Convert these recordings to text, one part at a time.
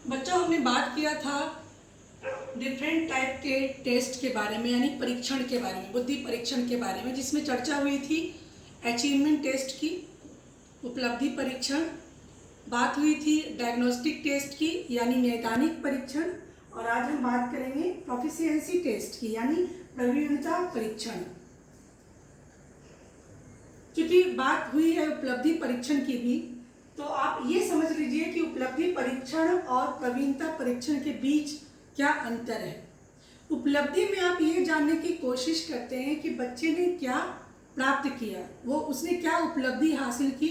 बच्चों, हमने बात किया था डिफरेंट टाइप के टेस्ट के बारे में, यानी परीक्षण के बारे में, बुद्धि परीक्षण के बारे में, जिसमें चर्चा हुई थी अचीवमेंट टेस्ट की, उपलब्धि परीक्षण, बात हुई थी डायग्नोस्टिक टेस्ट की यानी नैदानिक परीक्षण, और आज हम बात करेंगे प्रोफिशिएंसी टेस्ट की यानी प्रवीणता परीक्षण। क्योंकि बात हुई है उपलब्धि परीक्षण की भी, तो आप ये समझ लीजिए कि उपलब्धि परीक्षण और प्रवीणता परीक्षण के बीच क्या अंतर है। उपलब्धि में आप ये जानने की कोशिश करते हैं कि बच्चे ने क्या प्राप्त किया, वो उसने क्या उपलब्धि हासिल की,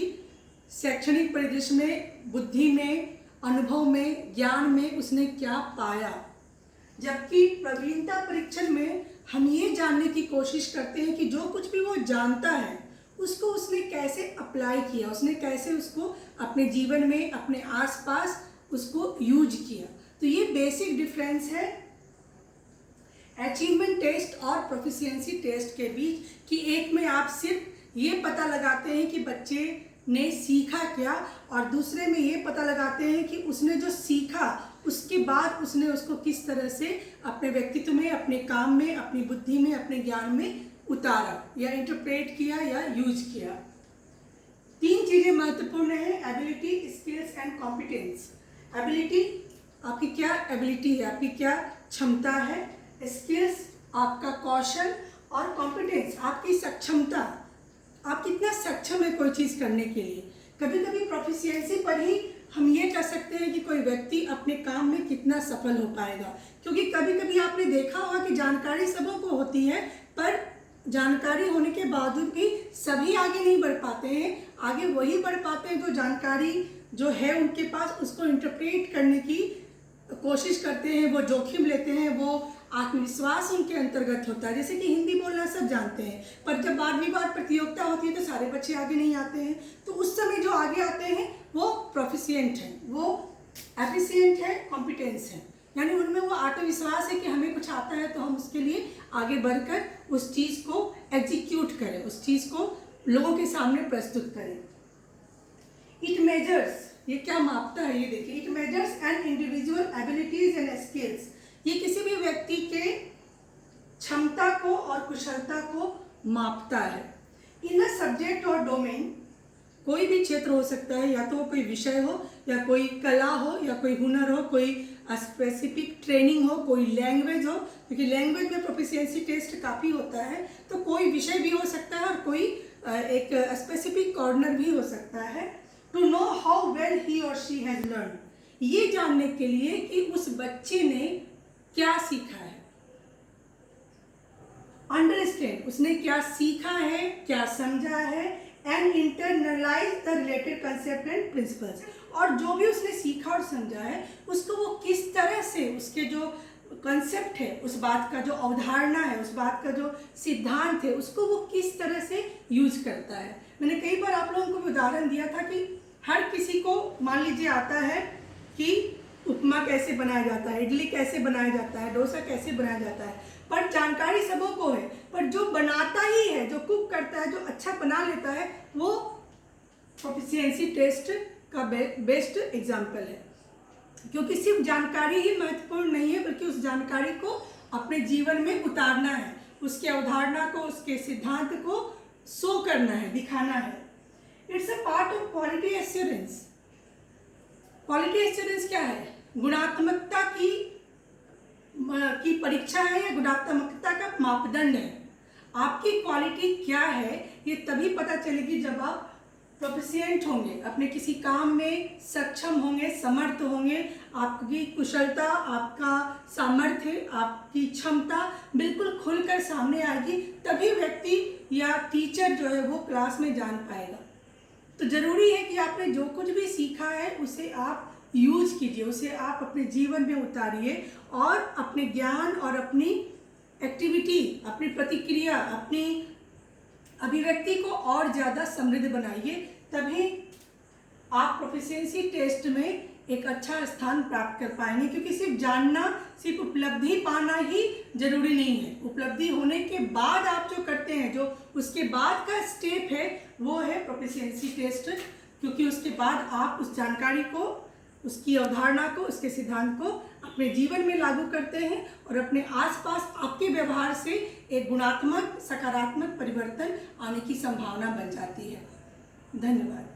शैक्षणिक परिदृश्य में, बुद्धि में, अनुभव में, ज्ञान में उसने क्या पाया। जबकि प्रवीणता परीक्षण में हम ये जानने की कोशिश करते हैं कि जो कुछ भी वो जानता है उसको उसने कैसे अप्लाई किया, उसने कैसे उसको अपने जीवन में, अपने आसपास उसको यूज किया। तो ये बेसिक डिफरेंस है अचीवमेंट टेस्ट और प्रोफिशिएंसी टेस्ट के बीच, कि एक में आप सिर्फ ये पता लगाते हैं कि बच्चे ने सीखा क्या, और दूसरे में ये पता लगाते हैं कि उसने जो सीखा उसके बाद उसने उसको किस तरह से अपने व्यक्तित्व में, अपने काम में, अपनी बुद्धि में, अपने ज्ञान में उतारा या इंटरप्रेट किया या यूज किया। तीन चीजें महत्वपूर्ण है: ability, skills and competence. Ability, आपकी क्या एबिलिटी है, आपकी क्या क्षमता है। स्किल्स, आपका कौशल, और कॉम्पिटेंस, आपकी सक्षमता, आप कितना सक्षम है कोई चीज़ करने के लिए। कभी कभी प्रोफिशिएंसी पर ही हम ये कह सकते हैं कि कोई व्यक्ति अपने काम में कितना सफल हो पाएगा, क्योंकि कभी कभी आपने देखा होगा कि जानकारी सबों को होती है, पर जानकारी होने के बावजूद भी सभी आगे नहीं बढ़ पाते हैं। आगे वही बढ़ पाते हैं जो जानकारी जो है उनके पास, उसको इंटरप्रेट करने की कोशिश करते हैं, वो जोखिम लेते हैं, वो आत्मविश्वास उनके अंतर्गत होता है। जैसे कि हिंदी बोलना सब जानते हैं, पर जब वाद विवाद प्रतियोगिता होती है तो सारे बच्चे आगे नहीं आते हैं। तो उस समय जो आगे आते हैं वो प्रोफिशिएंट हैं, वो एफिशिएंट है, कॉम्पिटेंस है, यानी उनमें वो आत्मविश्वास है कि हमें कुछ आता है तो हम उसके लिए आगे बढ़कर उस चीज़ को एग्जीक्यूट करें, उस चीज़ को लोगों के सामने प्रस्तुत करें। इट मेजर्स, ये क्या मापता है, ये देखिए। It measures an individual abilities and skills, ये किसी भी व्यक्ति के क्षमता को और कुशलता को मापता है। इन अ सब्जेक्ट और डोमेन, कोई भी क्षेत्र हो सकता है, या तो कोई विषय हो, या कोई कला हो, या कोई हुनर हो, कोई स्पेसिफिक ट्रेनिंग हो, कोई लैंग्वेज हो, क्योंकि लैंग्वेज में प्रोफिशिएंसी टेस्ट काफ़ी होता है। तो कोई विषय भी हो सकता है और कोई एक स्पेसिफिक कॉर्नर भी हो सकता है। To know how well he और शी हैज लर्न, ये जानने के लिए कि उस बच्चे ने क्या सीखा है। अंडरस्टैंड, उसने क्या सीखा है, क्या समझा है। And internalise the related concept and principles, और जो भी उसने सीखा और समझा है उसको वो किस तरह से, उसके जो कंसेप्ट है, उस बात का जो अवधारणा है, उस बात का जो सिद्धांत है, उसको वो किस तरह से यूज करता है। मैंने कई बार आप लोगों को उदाहरण दिया था कि हर किसी को मान लीजिए आता है कि उपमा कैसे बनाया जाता है, इडली कैसे बनाया जाता है, डोसा कैसे बनाया जाता है, पर जानकारी सबों को है, पर जो बनाता ही है, जो कुक करता है, जो अच्छा बना लेता है, वो प्रोफिशिएंसी टेस्ट का बेस्ट एग्जाम्पल है। क्योंकि सिर्फ जानकारी ही महत्वपूर्ण नहीं है, बल्कि उस जानकारी को अपने जीवन में उतारना है, उसके अवधारणा को, उसके सिद्धांत को शो करना है, दिखाना है। It's a part of quality assurance. Quality assurance क्या है? गुणात्मकता की परीक्षा है, या गुणात्मकता का मापदंड है। आपकी क्वालिटी क्या है ये तभी पता चलेगी जब आप प्रोफिशिएंट होंगे, अपने किसी काम में सक्षम होंगे, समर्थ होंगे, आपकी कुशलता, आपका सामर्थ्य, आपकी क्षमता बिल्कुल खुलकर सामने आएगी, तभी व्यक्ति या टीचर जो है वो क्लास में जान पाएगा। तो जरूरी है कि आपने जो कुछ भी सीखा है उसे आप यूज कीजिए, उसे आप अपने जीवन में उतारिए, और अपने ज्ञान और अपनी एक्टिविटी, अपनी प्रतिक्रिया, अपनी अभिव्यक्ति को और ज़्यादा समृद्ध बनाइए। तभी आप प्रोफिशिएंसी टेस्ट में एक अच्छा स्थान प्राप्त कर पाएंगे। क्योंकि सिर्फ जानना, सिर्फ उपलब्धि पाना ही जरूरी नहीं है। उपलब्धि होने के बाद आप जो करते हैं, जो उसके बाद का स्टेप है, वो है प्रोफिशिएंसी टेस्ट। क्योंकि उसके बाद आप उस जानकारी को उसकी अवधारणा को, उसके सिद्धांत को अपने जीवन में लागू करते हैं और अपने आसपास आपके व्यवहार से एक गुणात्मक सकारात्मक परिवर्तन आने की संभावना बन जाती है। धन्यवाद।